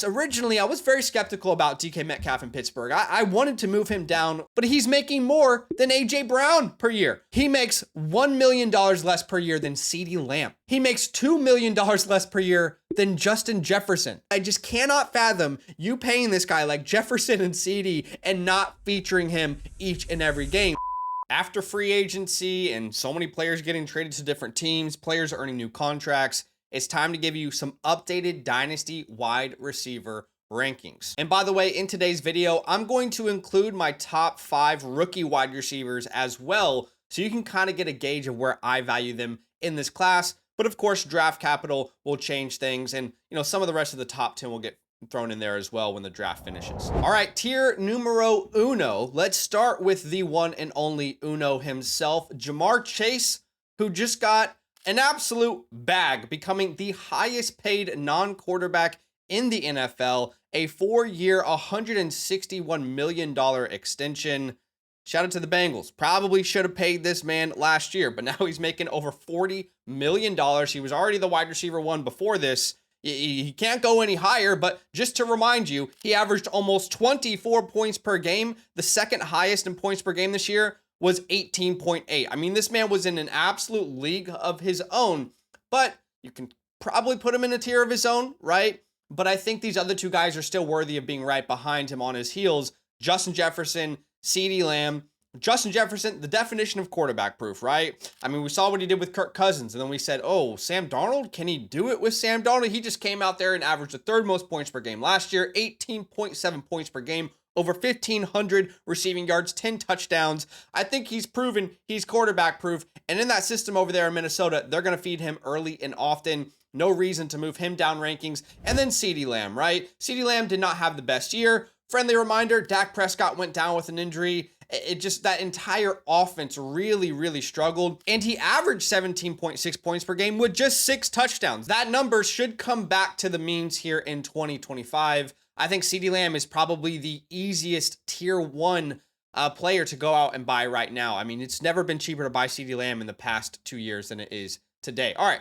Originally, I was very skeptical about DK Metcalf in Pittsburgh. I wanted to move him down, but he's making more than AJ Brown per year. He makes $1 million less per year than CeeDee Lamb. He makes $2 million less per year than Justin Jefferson. I just cannot fathom you paying this guy like Jefferson and CeeDee and not featuring him each and every game. After free agency and so many players getting traded to different teams, players earning new contracts, it's time to give you some updated Dynasty wide receiver rankings. And by the way, in today's video, I'm going to include my top 5 rookie wide receivers as well, so you can kind of get a gauge of where I value them in this class. But of course, draft capital will change things, and some of the rest of the top 10 will get thrown in there as well when the draft finishes. All right, tier numero uno. Let's start with the one and only Uno himself, Jamar Chase, who just got an absolute bag, becoming the highest paid non-quarterback in the NFL, a 4-year, $161 million extension. Shout out to the Bengals. Probably should have paid this man last year, but now he's making over $40 million. He was already the wide receiver one before this. He can't go any higher, but just to remind you, he averaged almost 24 points per game. The second highest in points per game this year was 18.8. I mean, this man was in an absolute league of his own, but you can probably put him in a tier of his own, right? But I think these other two guys are still worthy of being right behind him on his heels. Justin Jefferson, CeeDee Lamb. Justin Jefferson, the definition of quarterback proof, right? I mean, we saw what he did with Kirk Cousins, and then we said, oh, Sam Darnold, can he do it with Sam Darnold? He just came out there and averaged the 3rd most points per game last year, 18.7 points per game, over 1,500 receiving yards, 10 touchdowns. I think he's proven he's quarterback proof. And in that system over there in Minnesota, they're going to feed him early and often. No reason to move him down rankings. And then CeeDee Lamb, right? CeeDee Lamb did not have the best year. Friendly reminder, Dak Prescott went down with an injury. It just, that entire offense really struggled. And he averaged 17.6 points per game with just 6 touchdowns. That number should come back to the means here in 2025. I think CeeDee Lamb is probably the easiest tier 1 player to go out and buy right now. I mean, it's never been cheaper to buy CeeDee Lamb in the past 2 years than it is today. All right,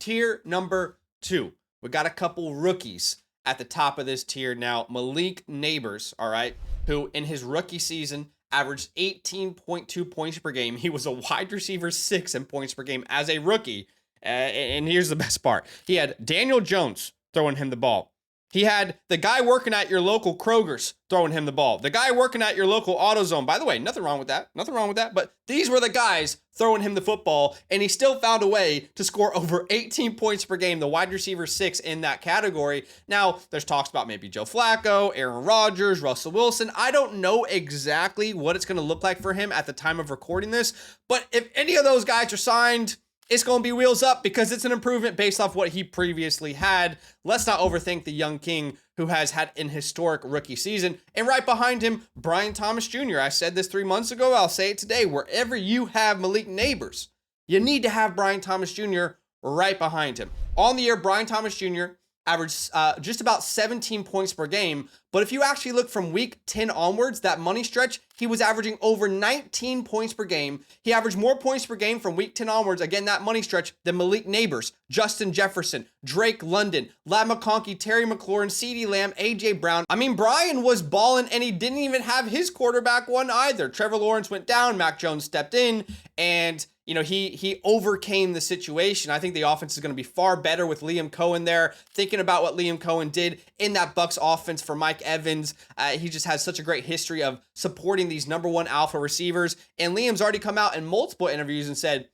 tier number 2. We got a couple rookies at the top of this tier now. Malik Neighbors, all right, who in his rookie season averaged 18.2 points per game. He was a wide receiver 6 in points per game as a rookie. And here's the best part. He had Daniel Jones throwing him the ball. He had the guy working at your local Kroger's throwing him the ball. The guy working at your local AutoZone. By the way, nothing wrong with that. Nothing wrong with that. But these were the guys throwing him the football, and he still found a way to score over 18 points per game, the wide receiver 6 in that category. Now, there's talks about maybe Joe Flacco, Aaron Rodgers, Russell Wilson. I don't know exactly what it's going to look like for him at the time of recording this, but if any of those guys are signed, it's going to be wheels up because it's an improvement based off what he previously had. Let's not overthink the young king who has had an historic rookie season. And right behind him, Brian Thomas Jr. I said this 3 months ago. I'll say it today. Wherever you have Malik Neighbors, you need to have Brian Thomas Jr. right behind him. On the year, Brian Thomas Jr. averaged just about 17 points per game. But if you actually look from week 10 onwards, that money stretch, he was averaging over 19 points per game. He averaged more points per game from week 10 onwards, again, that money stretch, than Malik Neighbors, Justin Jefferson, Drake London, Ladd McConkey, Terry McLaurin, CeeDee Lamb, AJ Brown. I mean, Brian was balling, and he didn't even have his quarterback one either. Trevor Lawrence went down, Mac Jones stepped in, and he overcame the situation. I think the offense is going to be far better with Liam Cohen there. Thinking about what Liam Cohen did in that Bucs offense for Mike Evans, he just has such a great history of supporting these number 1 alpha receivers. And Liam's already come out in multiple interviews and said,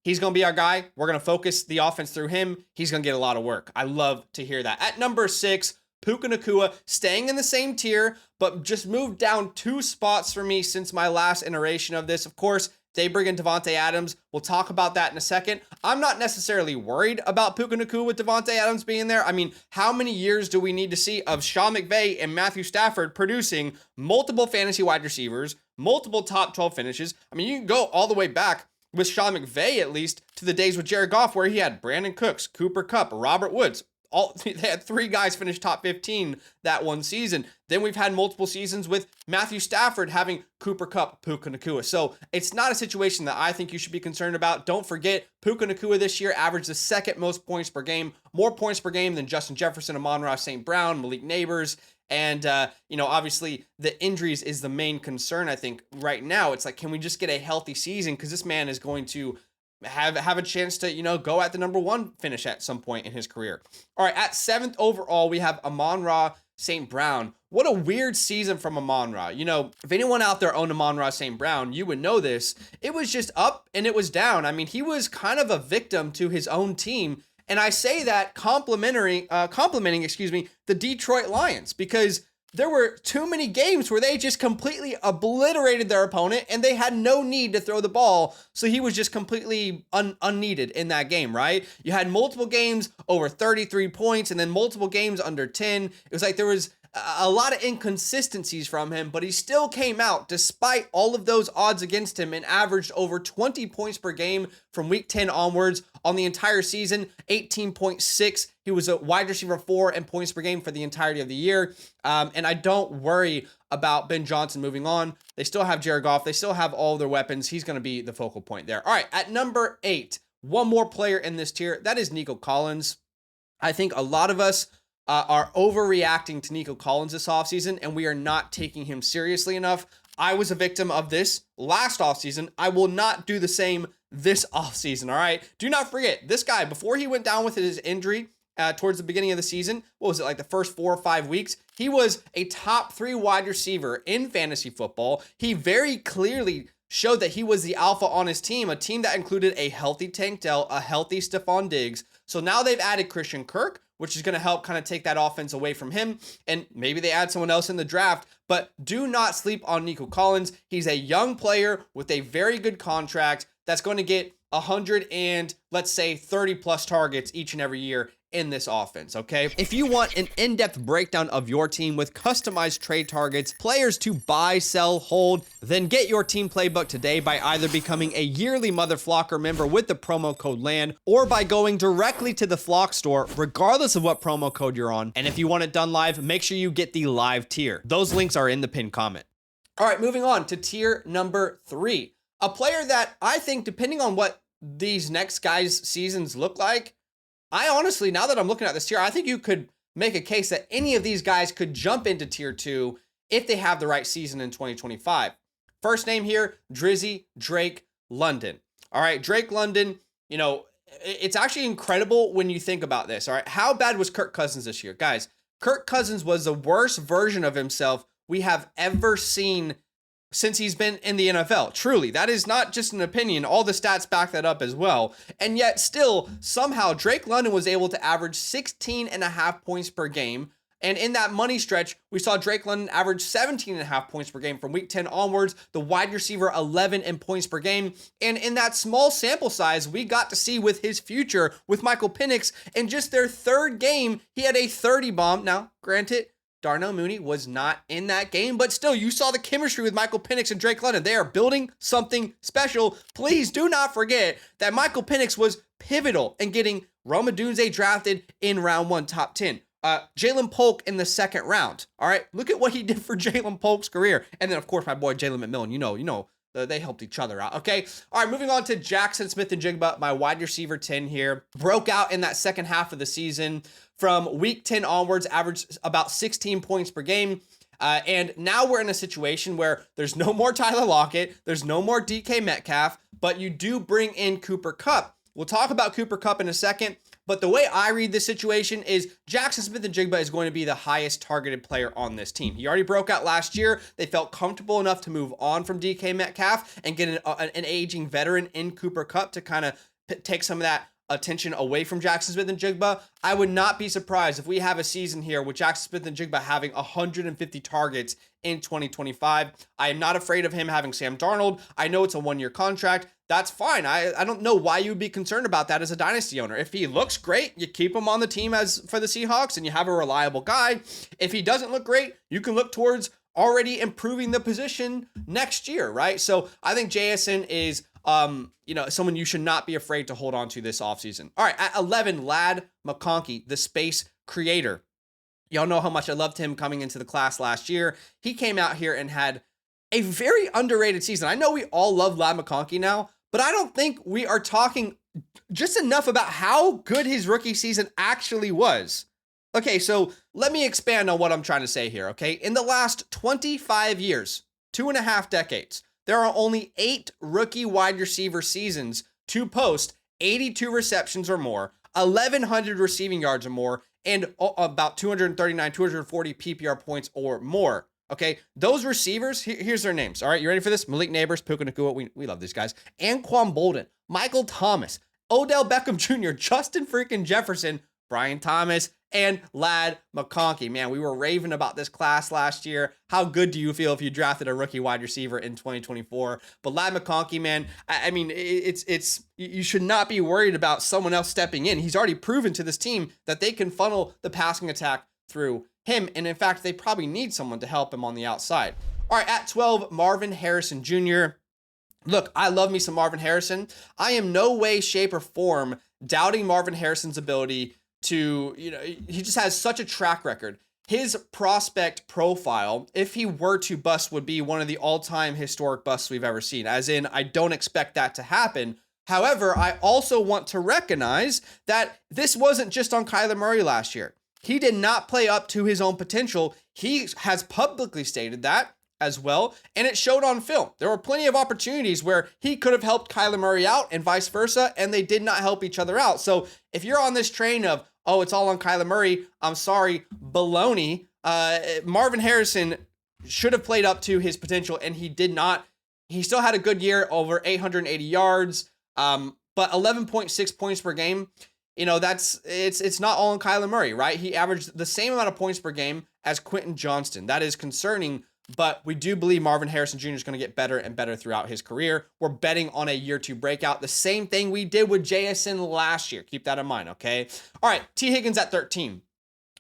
he's going to be our guy. We're going to focus the offense through him. He's going to get a lot of work. I love to hear that. At number 6, Puka Nacua, staying in the same tier, but just moved down 2 spots for me since my last iteration of this. Of course, they bring in Davante Adams. We'll talk about that in a second. I'm not necessarily worried about Puka Nacua with Davante Adams being there. I mean, how many years do we need to see of Sean McVay and Matthew Stafford producing multiple fantasy wide receivers, multiple top 12 finishes? I mean, you can go all the way back with Sean McVay, at least, to the days with Jared Goff, where he had Brandon Cooks, Cooper Kupp, Robert Woods, they had 3 guys finish top 15 that one season. Then we've had multiple seasons with Matthew Stafford having Cooper Kupp, Puka Nacua. So it's not a situation that I think you should be concerned about. Don't forget, Puka Nacua this year averaged the 2nd most points per game, more points per game than Justin Jefferson, Amon-Ra St. Brown, Malik Neighbors. And, obviously the injuries is the main concern. I think right now it's like, can we just get a healthy season? Because this man is going to have a chance to, go at the number 1 finish at some point in his career. All right, at 7th overall, we have Amon-Ra St. Brown. What a weird season from Amon-Ra. If anyone out there owned Amon-Ra St. Brown, you would know this. It was just up and it was down. I mean, he was kind of a victim to his own team. And I say that complimenting, the Detroit Lions, because there were too many games where they just completely obliterated their opponent and they had no need to throw the ball. So he was just completely unneeded in that game, right? You had multiple games over 33 points and then multiple games under 10. It was like there was a lot of inconsistencies from him, but he still came out despite all of those odds against him and averaged over 20 points per game from week 10 onwards on the entire season, 18.6. He was a wide receiver 4 in points per game for the entirety of the year. And I don't worry about Ben Johnson moving on. They still have Jared Goff. They still have all their weapons. He's going to be the focal point there. All right, at number 8, one more player in this tier. That is Nico Collins. I think a lot of us are overreacting to Nico Collins this offseason, and we are not taking him seriously enough. I was a victim of this last offseason. I will not do the same this offseason, all right? Do not forget, this guy, before he went down with his injury towards the beginning of the season, what was it, like the first 4 or 5 weeks? He was a top 3 wide receiver in fantasy football. He very clearly showed that he was the alpha on his team, a team that included a healthy Tank Dell, a healthy Stephon Diggs. So now they've added Christian Kirk, which is going to help kind of take that offense away from him. And maybe they add someone else in the draft, but do not sleep on Nico Collins. He's a young player with a very good contract that's going to get 100 and let's say 30 plus targets each and every year in this offense, okay? If you want an in-depth breakdown of your team with customized trade targets, players to buy, sell, hold, then get your team playbook today by either becoming a yearly Mother Flocker member with the promo code LAND or by going directly to the Flock store, regardless of what promo code you're on. And if you want it done live, make sure you get the live tier. Those links are in the pinned comment. All right, moving on to tier number 3. A player that I think, depending on what these next guys' seasons look like, I honestly, now that I'm looking at this tier, I think you could make a case that any of these guys could jump into tier 2 if they have the right season in 2025. First name here, Drizzy Drake London. All right, Drake London, it's actually incredible when you think about this. All right, how bad was Kirk Cousins this year? Guys, Kirk Cousins was the worst version of himself we have ever seen since he's been in the NFL. Truly, that is not just an opinion. All the stats back that up as well. And yet still, somehow, Drake London was able to average 16.5 points per game. And in that money stretch, we saw Drake London average 17.5 points per game from week 10 onwards, the wide receiver 11 in points per game. And in that small sample size, we got to see with his future with Michael Penix, in just their 3rd game, he had a 30 bomb. Now, granted, Darnell Mooney was not in that game, but still, you saw the chemistry with Michael Penix and Drake London. They are building something special. Please do not forget that Michael Penix was pivotal in getting Rome Odunze drafted in round 1, top 10. Jalen Polk in the 2nd round. All right, look at what he did for Jalen Polk's career. And then, of course, my boy Jalen McMillan, they helped each other out, okay? All right, moving on to Jackson Smith-Njigba, my wide receiver 10 here. Broke out in that second half of the season. From week 10 onwards, averaged about 16 points per game. And now we're in a situation where there's no more Tyler Lockett, there's no more DK Metcalf, but you do bring in Cooper Kupp. We'll talk about Cooper Kupp in a second, but the way I read this situation is Jackson Smith-Njigba is going to be the highest targeted player on this team. He already broke out last year. They felt comfortable enough to move on from DK Metcalf and get an aging veteran in Cooper Kupp to kind of take some of that attention away from Jackson Smith-Njigba. I would not be surprised if we have a season here with Jackson Smith-Njigba having 150 targets in 2025. I am not afraid of him having Sam Darnold. I know it's a 1-year contract. That's fine. I don't know why you would be concerned about that as a dynasty owner. If he looks great, you keep him on the team as for the Seahawks and you have a reliable guy. If he doesn't look great, you can look towards already improving the position next year, right? So I think JSN is Someone you should not be afraid to hold on to this offseason. All right, at 11, Ladd McConkey, the space creator. Y'all know how much I loved him coming into the class last year. He came out here and had a very underrated season. I know we all love Ladd McConkey now, but I don't think we are talking just enough about how good his rookie season actually was. Okay, so let me expand on what I'm trying to say here, okay? In the last 25 years, 2.5 decades, there are only 8 rookie wide receiver seasons to post 82 receptions or more, 1,100 receiving yards or more, and about 239, 240 PPR points or more. Okay, those receivers, here's their names. All right, you ready for this? Malik Neighbors, Puka Nacua, we love these guys. Anquan Bolden, Michael Thomas, Odell Beckham Jr., Justin freaking Jefferson, Brian Thomas, and Ladd McConkey. Man, we were raving about this class last year. How good do you feel if you drafted a rookie wide receiver in 2024? But Ladd McConkey, man, I mean, you should not be worried about someone else stepping in. He's already proven to this team that they can funnel the passing attack through him. And in fact, they probably need someone to help him on the outside. All right, at 12, Marvin Harrison Jr. Look, I love me some Marvin Harrison. I am no way, shape, or form doubting Marvin Harrison's ability to, he just has such a track record. His prospect profile, if he were to bust, would be one of the all-time historic busts we've ever seen. As in, I don't expect that to happen. However, I also want to recognize that this wasn't just on Kyler Murray last year. He did not play up to his own potential. He has publicly stated that as well, and it showed on film. There were plenty of opportunities where he could have helped Kyler Murray out and vice versa, and they did not help each other out. So if you're on this train of, oh, it's all on Kyler Murray, I'm sorry, baloney, Marvin Harrison should have played up to his potential, and he did not. He still had a good year, over 880 yards, but 11.6 points per game. It's not all on Kyler Murray, right? He averaged the same amount of points per game as Quentin Johnston. That is concerning, but we do believe Marvin Harrison Jr. is going to get better and better throughout his career. We're betting on a year 2 breakout. The same thing we did with JSN last year. Keep that in mind, okay? All right, T. Higgins at 13.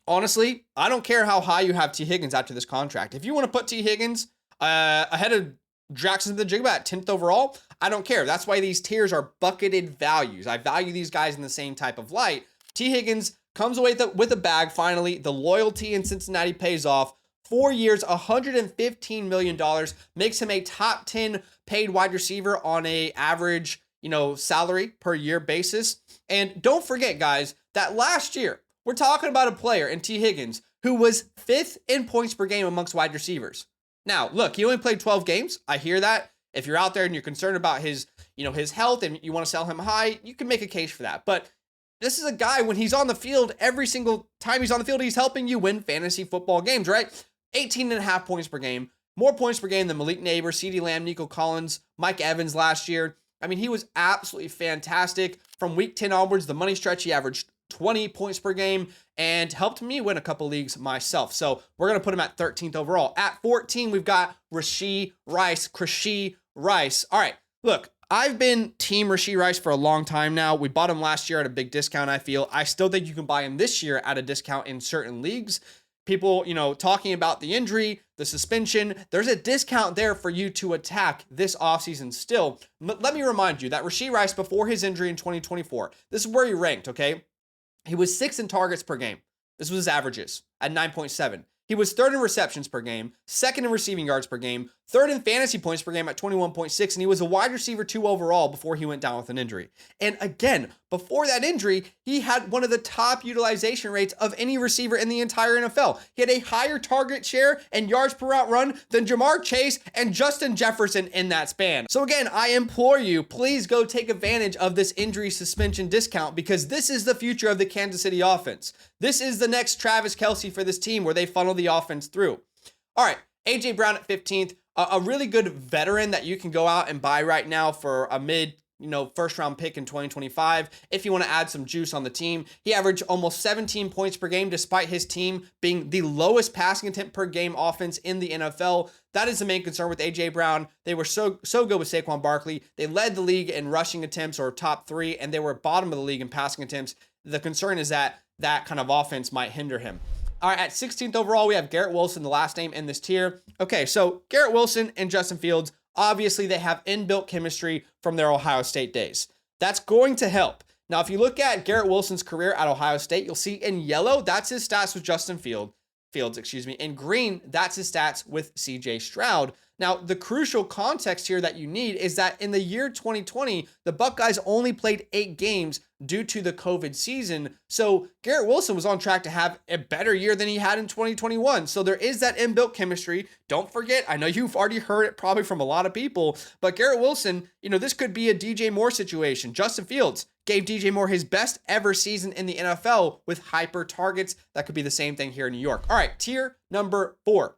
Honestly, I don't care how high you have T. Higgins after this contract. If you want to put T. Higgins ahead of Jackson the Jigba at 10th overall, I don't care. That's why these tiers are bucketed values. I value these guys in the same type of light. T. Higgins comes away with a bag finally. The loyalty in Cincinnati pays off. 4 years, $115 million, makes him a top 10 paid wide receiver on a average, salary per year basis. And don't forget, guys, that last year, we're talking about a player in T. Higgins who was 5th in points per game amongst wide receivers. Now, look, he only played 12 games. I hear that. If you're out there and you're concerned about his health and you want to sell him high, you can make a case for that. But this is a guy, when he's on the field, every single time he's on the field, he's helping you win fantasy football games, right? 18.5 points per game, more points per game than Malik Neighbors, CeeDee Lamb, Nico Collins, Mike Evans last year. I mean, he was absolutely fantastic. From week 10 onwards, the money stretch, he averaged 20 points per game and helped me win a couple leagues myself. So we're going to put him at 13th overall. At 14, we've got Rashee Rice. All right, look, I've been team Rashee Rice for a long time now. We bought him last year at a big discount, I feel. I still think you can buy him this year at a discount in certain leagues. People, talking about the injury, the suspension, there's a discount there for you to attack this offseason still. Let me remind you that Rashee Rice, before his injury in 2024, this is where he ranked, okay? He was 6th in targets per game. This was his averages at 9.7. He was 3rd in receptions per game, 2nd in receiving yards per game, 3rd in fantasy points per game at 21.6, and he was a wide receiver 2 overall before he went down with an injury. And again, before that injury, he had one of the top utilization rates of any receiver in the entire NFL. He had a higher target share and yards per route run than Jamar Chase and Justin Jefferson in that span. So again, I implore you, please go take advantage of this injury suspension discount, because this is the future of the Kansas City offense. This is the next Travis Kelce for this team, where they funnel the offense through. All right, A.J. Brown at 15th, a really good veteran that you can go out and buy right now for a mid, first round pick in 2025. If you want to add some juice on the team, he averaged almost 17 points per game, despite his team being the lowest passing attempt per game offense in the NFL. That is the main concern with A.J. Brown. They were so good with Saquon Barkley. They led the league in rushing attempts, or top 3, and they were bottom of the league in passing attempts. The concern is that kind of offense might hinder him. All right, at 16th overall, we have Garrett Wilson, the last name in this tier. Okay, so Garrett Wilson and Justin Fields, Obviously, they have inbuilt chemistry from their Ohio State days. That's going to help. Now, if you look at Garrett Wilson's career at Ohio State, you'll see in yellow, that's his stats with Justin Fields. In green, that's his stats with CJ Stroud. Now, the crucial context here that you need is that in the year 2020, the Buckeyes only played 8 games due to the COVID season. So Garrett Wilson was on track to have a better year than he had in 2021. So there is that inbuilt chemistry. Don't forget, I know you've already heard it probably from a lot of people, but Garrett Wilson, this could be a DJ Moore situation. Justin Fields gave DJ Moore his best ever season in the NFL with hyper targets. That could be the same thing here in New York. All right, tier number 4.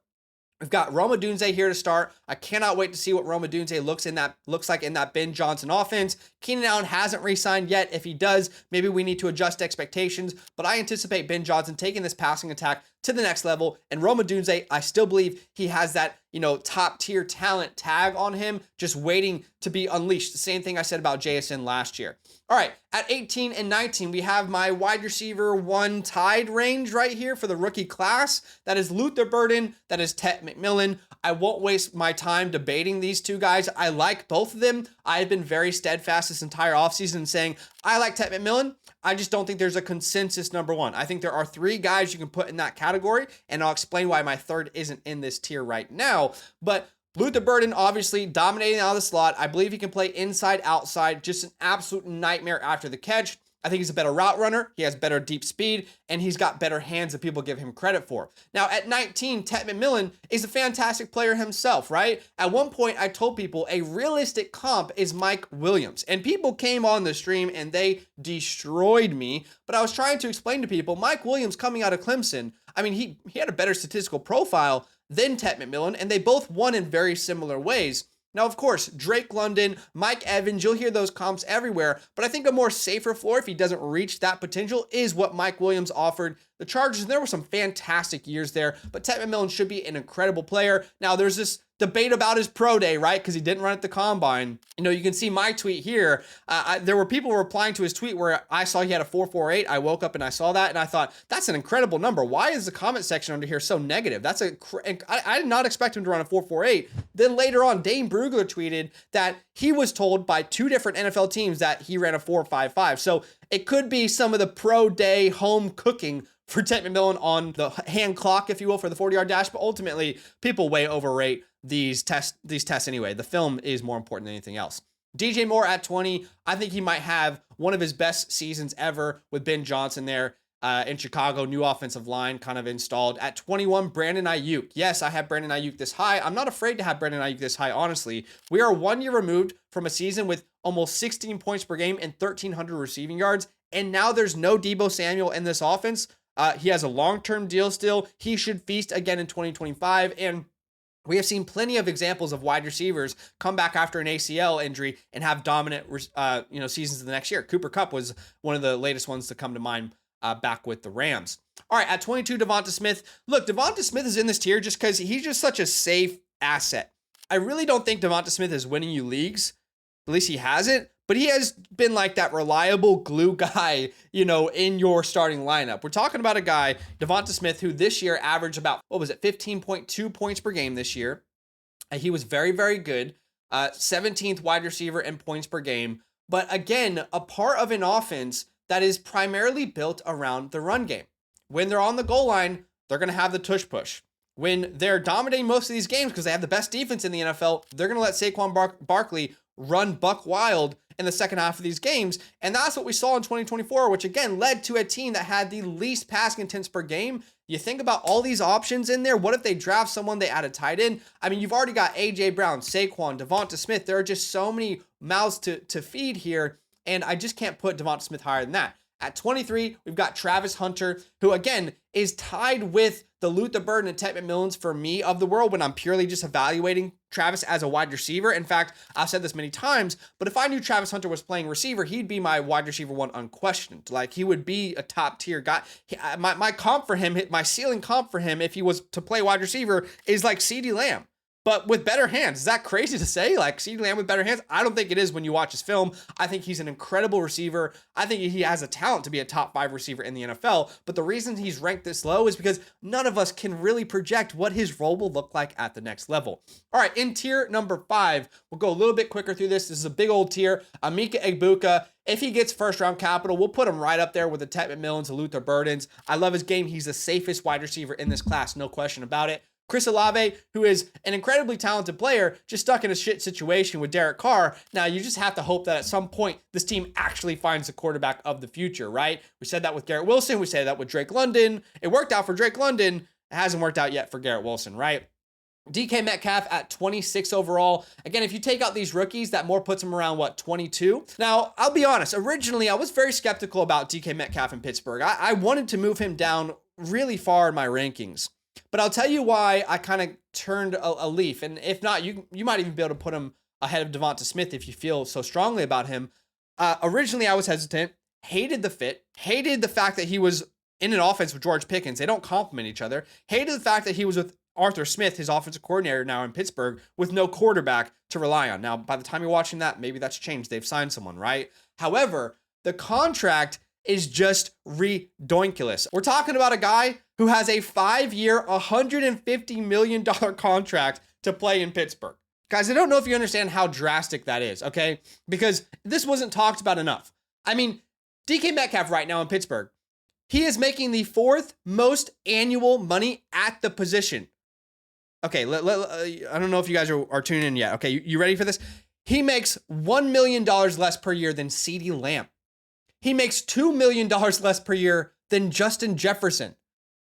We've got Rome Odunze here to start. I cannot wait to see what Rome Odunze looks like in that Ben Johnson offense. Keenan Allen hasn't re-signed yet. If he does, maybe we need to adjust expectations, but I anticipate Ben Johnson taking this passing attack to the next level. And Rome Odunze, I still believe he has that, top tier talent tag on him, just waiting to be unleashed. The same thing I said about JSN last year. All right, at 18 and 19, we have my wide receiver 1 tied range right here for the rookie class. That is Luther Burden. That is Tet McMillan. I won't waste my time debating these two guys. I like both of them. I've been very steadfast this entire offseason saying I like Tet McMillan. I just don't think there's a consensus number 1. I think there are 3 guys you can put in that category, and I'll explain why my third isn't in this tier right now. But Luther Burden, obviously dominating out of the slot. I believe he can play inside, outside, just an absolute nightmare after the catch. I think he's a better route runner. He has better deep speed, and he's got better hands than people give him credit for. Now, at 19, Tet McMillan is a fantastic player himself, right? At one point, I told people a realistic comp is Mike Williams, and people came on the stream and they destroyed me, but I was trying to explain to people, Mike Williams coming out of Clemson, I mean, he had a better statistical profile than Tet McMillan, and they both won in very similar ways. Now, of course, Drake London, Mike Evans, you'll hear those comps everywhere, but I think a more safer floor if he doesn't reach that potential is what Mike Williams offered the Chargers. And there were some fantastic years there, but Tet McMillan should be an incredible player. Now, there's this debate about his pro day, right? Because he didn't run at the combine. You can see my tweet here. There were people replying to his tweet where I saw he had a 4.48. I woke up and I saw that and I thought, that's an incredible number. Why is the comment section under here so negative? I did not expect him to run a 4.48. Then later on, Dane Brugler tweeted that he was told by 2 different NFL teams that he ran a 4.55. So it could be some of the pro day home cooking for Tet McMillan on the hand clock, if you will, for the 40-yard dash. But ultimately, people way overrate these tests anyway. The film is more important than anything else. DJ Moore at 20, I think he might have one of his best seasons ever with Ben Johnson there in Chicago. New offensive line kind of installed. At 21, Brandon Ayuk. Yes, I have Brandon Ayuk this high. I'm not afraid to have Brandon Ayuk this high, honestly. We are 1 year removed from a season with almost 16 points per game and 1,300 receiving yards. And now there's no Deebo Samuel in this offense. He has a long-term deal still. He should feast again in 2025. And we have seen plenty of examples of wide receivers come back after an ACL injury and have dominant, seasons the next year. Cooper Kupp was one of the latest ones to come to mind back with the Rams. All right, at 22, Devonta Smith. Look, Devonta Smith is in this tier just because he's just such a safe asset. I really don't think Devonta Smith is winning you leagues. At least he hasn't. But he has been like that reliable glue guy, in your starting lineup. We're talking about a guy, Devonta Smith, who this year averaged about, 15.2 points per game this year. He was very, very good. 17th wide receiver in points per game. But again, a part of an offense that is primarily built around the run game. When they're on the goal line, they're going to have the tush push. When they're dominating most of these games because they have the best defense in the NFL, they're going to let Saquon Barkley run buck wild in the second half of these games. And that's what we saw in 2024, which again led to a team that had the least passing attempts per game. You think about all these options in there. What if they draft someone, they add a tight end? I mean, you've already got A.J. Brown, Saquon, Devonta Smith. There are just so many mouths to feed here. And I just can't put Devonta Smith higher than that. At 23, we've got Travis Hunter, who again is tied with the Luther Burden and Tet McMillans for me of the world when I'm purely just evaluating Travis as a wide receiver. In fact, I've said this many times, but if I knew Travis Hunter was playing receiver, he'd be my wide receiver 1 unquestioned. Like, he would be a top tier guy. My comp for him, my ceiling comp for him, if he was to play wide receiver, is like CeeDee Lamb. but with better hands. Is that crazy to say? Like CeeDee Lamb with better hands? I don't think it is when you watch his film. I think he's an incredible receiver. I think he has a talent to be a top 5 receiver in the NFL, but the reason he's ranked this low is because none of us can really project what his role will look like at the next level. All right, in tier number 5, we'll go a little bit quicker through this. This is a big old tier. Emeka Egbuka. If he gets first round capital, we'll put him right up there with the Ted McMillans, the Luther Burdens. I love his game. He's the safest wide receiver in this class, no question about it. Chris Olave, who is an incredibly talented player, just stuck in a shit situation with Derek Carr. Now, you just have to hope that at some point this team actually finds the quarterback of the future, right? We said that with Garrett Wilson. We said that with Drake London. It worked out for Drake London. It hasn't worked out yet for Garrett Wilson, right? DK Metcalf at 26 overall. Again, if you take out these rookies, that more puts him around, 22? Now, I'll be honest. Originally, I was very skeptical about DK Metcalf in Pittsburgh. I wanted to move him down really far in my rankings. But I'll tell you why I kind of turned a leaf. And if not, you might even be able to put him ahead of Devonta Smith if you feel so strongly about him. Originally, I was hesitant, hated the fit, hated the fact that he was in an offense with George Pickens. They don't complement each other. Hated the fact that he was with Arthur Smith, his offensive coordinator now in Pittsburgh, with no quarterback to rely on. Now, by the time you're watching that, maybe that's changed. They've signed someone, right? However, the contract is just ridiculous. We're talking about a guy who has a 5-year, $150 million contract to play in Pittsburgh. Guys, I don't know if you understand how drastic that is, okay? Because this wasn't talked about enough. I mean, DK Metcalf right now in Pittsburgh, he is making the 4th most annual money at the position. Okay, I don't know if you guys are tuning in yet. Okay, you ready for this? He makes $1 million less per year than CeeDee Lamb. He makes $2 million less per year than Justin Jefferson.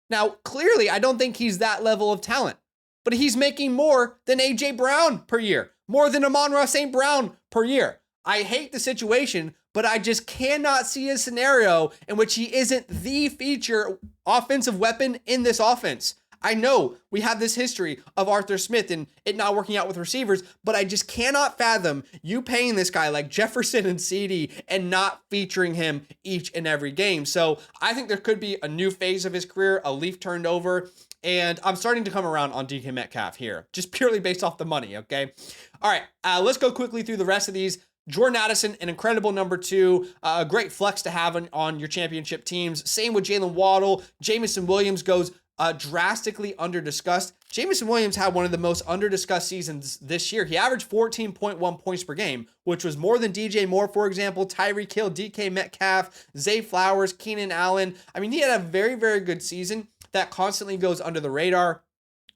Now, clearly, I don't think he's that level of talent, but he's making more than A.J. Brown per year, more than Amon-Ra St. Brown per year. I hate the situation, but I just cannot see a scenario in which he isn't the feature offensive weapon in this offense. I know we have this history of Arthur Smith and it not working out with receivers, but I just cannot fathom you paying this guy like Jefferson and CD and not featuring him each and every game. So I think there could be a new phase of his career, a leaf turned over, and I'm starting to come around on DK Metcalf here, just purely based off the money, okay? All right, let's go quickly through the rest of these. Jordan Addison, an incredible number 2, a great flex to have on your championship teams. Same with Jalen Waddle. Jameson Williams goes drastically under-discussed. Jameson Williams had one of the most under-discussed seasons this year. He averaged 14.1 points per game, which was more than DJ Moore, for example, Tyreek Hill, DK Metcalf, Zay Flowers, Keenan Allen. I mean, he had a very, very good season that constantly goes under the radar.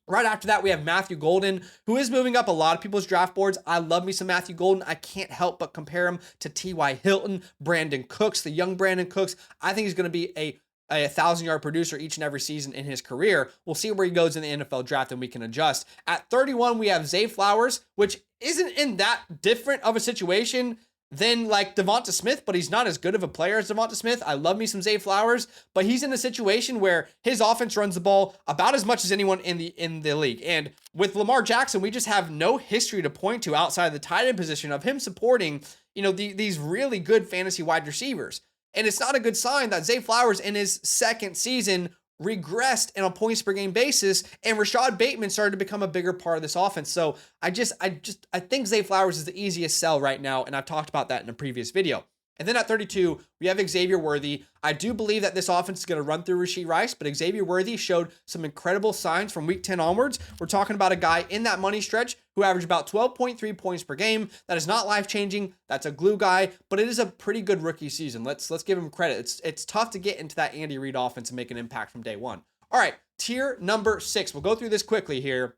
Right after that, we have Matthew Golden, who is moving up a lot of people's draft boards. I love me some Matthew Golden. I can't help but compare him to T.Y. Hilton, Brandon Cooks, the young Brandon Cooks. I think he's going to be a 1,000-yard producer each and every season in his career. We'll see where he goes in the NFL draft and we can adjust. At 31, we have Zay Flowers, which isn't in that different of a situation than like Devonta Smith, but he's not as good of a player as Devonta Smith. I love me some Zay Flowers, but he's in a situation where his offense runs the ball about as much as anyone in the league. And with Lamar Jackson, we just have no history to point to outside of the tight end position of him supporting, these really good fantasy wide receivers. And it's not a good sign that Zay Flowers in his second season regressed on a points per game basis, and Rashad Bateman started to become a bigger part of this offense. So I think Zay Flowers is the easiest sell right now, and I've talked about that in a previous video. And then at 32, we have Xavier Worthy. I do believe that this offense is going to run through Rashee Rice, but Xavier Worthy showed some incredible signs from week 10 onwards. We're talking about a guy in that money stretch who averaged about 12.3 points per game. That is not life-changing. That's a glue guy, but it is a pretty good rookie season. Let's give him credit. It's tough to get into that Andy Reid offense and make an impact from day one. All right, tier number 6. We'll go through this quickly here.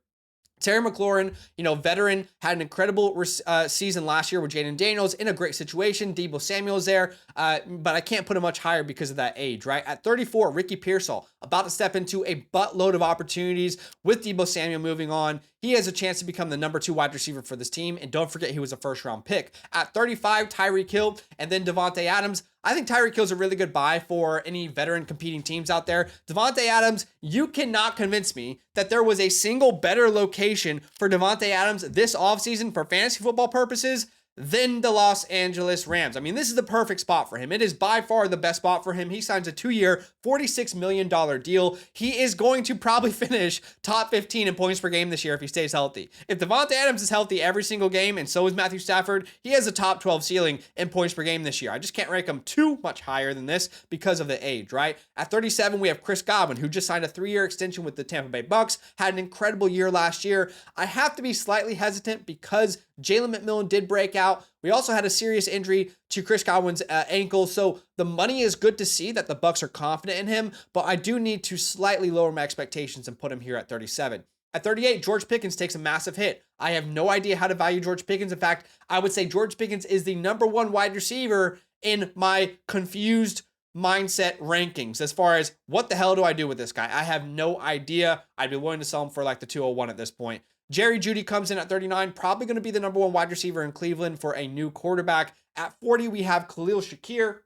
Terry McLaurin, veteran, had an incredible season last year with Jaden Daniels in a great situation. Deebo Samuel's there, but I can't put him much higher because of that age, right? At 34, Ricky Pearsall, about to step into a buttload of opportunities with Deebo Samuel moving on. He has a chance to become the number 2 wide receiver for this team, and don't forget he was a first-round pick. At 35, Tyreek Hill, and then Davante Adams. I think Tyreek Hill's a really good buy for any veteran competing teams out there. Davante Adams, you cannot convince me that there was a single better location for Davante Adams this offseason for fantasy football purposes than the Los Angeles Rams. I mean, this is the perfect spot for him. It is by far the best spot for him. He signs a 2-year, $46 million deal. He is going to probably finish top 15 in points per game this year if he stays healthy. If Devonta Adams is healthy every single game, and so is Matthew Stafford, he has a top 12 ceiling in points per game this year. I just can't rank him too much higher than this because of the age, right? At 37, we have Chris Godwin, who just signed a 3-year extension with the Tampa Bay Bucks, had an incredible year last year. I have to be slightly hesitant because Jalen McMillan did break out. We also had a serious injury to Chris Godwin's ankle, so the money is good to see that the Bucks are confident in him, but I do need to slightly lower my expectations and put him here at 37. At 38, George Pickens takes a massive hit. I have no idea how to value George Pickens. In fact, I would say George Pickens is the #1 wide receiver in my confused mindset rankings as far as what the hell do I do with this guy? I have no idea. I'd be willing to sell him for like the 201 at this point. Jerry Jeudy comes in at 39, probably going to be the #1 wide receiver in Cleveland for a new quarterback. At 40, we have Khalil Shakir,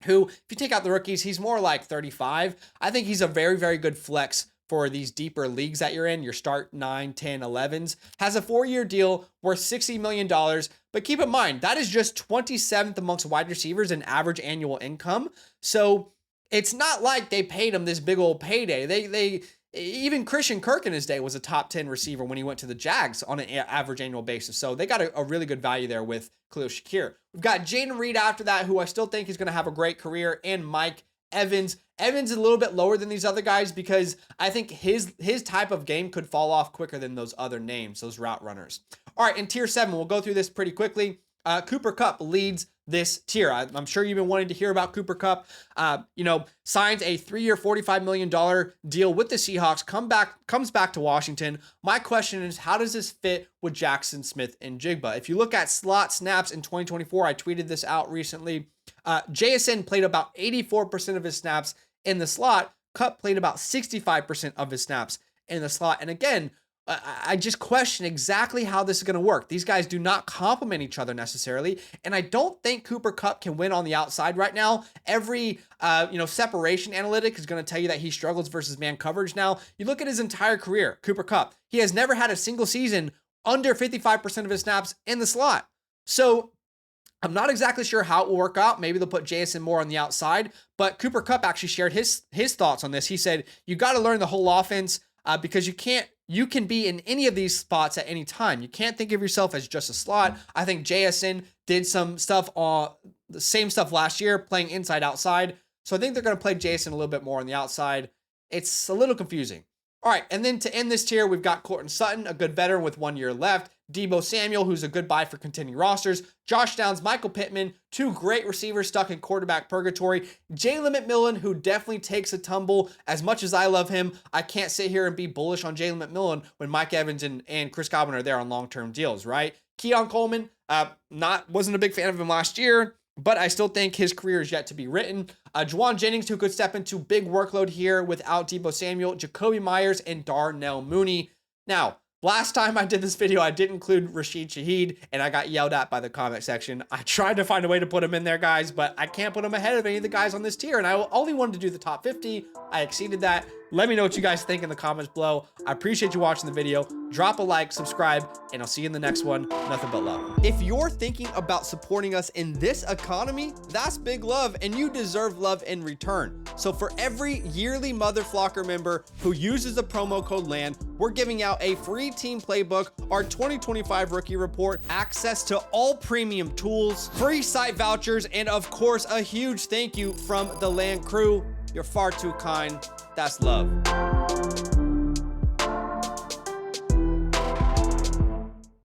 who, if you take out the rookies, he's more like 35. I think he's a very, very good flex for these deeper leagues that you're in, your start 9, 10, 11s. Has a 4-year deal worth $60 million. But keep in mind, that is just 27th amongst wide receivers in average annual income. So it's not like they paid him this big old payday. Even Christian Kirk in his day was a top 10 receiver when he went to the Jags on an average annual basis. So they got a really good value there with Khalil Shakir. We've got Jaden Reed after that, who I still think is going to have a great career, and Mike Evans. Evans is a little bit lower than these other guys because I think his type of game could fall off quicker than those other names, those route runners. All right, in tier 7, we'll go through this pretty quickly. Cooper Kupp leads this tier. I'm sure you've been wanting to hear about Cooper Kupp. Signs a 3-year, $45 million deal with the Seahawks, comes back to Washington. My question is, how does this fit with Jackson Smith and Jigba? If you look at slot snaps in 2024, I tweeted this out recently. JSN played about 84% of his snaps in the slot. Kupp played about 65% of his snaps in the slot. And again, I just question exactly how this is going to work. These guys do not complement each other necessarily, and I don't think Cooper Kupp can win on the outside right now. Every separation analytic is going to tell you that he struggles versus man coverage now. You look at his entire career, Cooper Kupp, he has never had a single season under 55% of his snaps in the slot. So I'm not exactly sure how it will work out. Maybe they'll put JSN more on the outside, but Cooper Kupp actually shared his thoughts on this. He said, you got to learn the whole offense because you can be in any of these spots at any time. You can't think of yourself as just a slot. I think JSN did some stuff the same stuff last year, playing inside outside. So I think they're going to play JSN a little bit more on the outside. It's a little confusing. All right, and then to end this tier, we've got Courtland Sutton, a good veteran with 1 year left. Deebo Samuel, who's a good buy for contending rosters. Josh Downs, Michael Pittman, 2 great receivers stuck in quarterback purgatory. Jalen McMillan, who definitely takes a tumble. As much as I love him, I can't sit here and be bullish on Jalen McMillan when Mike Evans and Chris Godwin are there on long-term deals, right? Keon Coleman, wasn't a big fan of him last year, but I still think his career is yet to be written. Juwan Jennings, who could step into big workload here without Deebo Samuel, Jacoby Myers, and Darnell Mooney. Now, last time I did this video, I did include Rashid Shaheed, and I got yelled at by the comment section. I tried to find a way to put him in there, guys, but I can't put him ahead of any of the guys on this tier, and I only wanted to do the top 50. I exceeded that. Let me know what you guys think in the comments below. I appreciate you watching the video. Drop a like, subscribe, and I'll see you in the next one. Nothing but love. If you're thinking about supporting us in this economy, that's big love, and you deserve love in return. So for every yearly Mother Flocker member who uses the promo code LAND, we're giving out a free team playbook, our 2025 rookie report, access to all premium tools, free site vouchers, and of course, a huge thank you from the LAND crew. You're far too kind. That's love.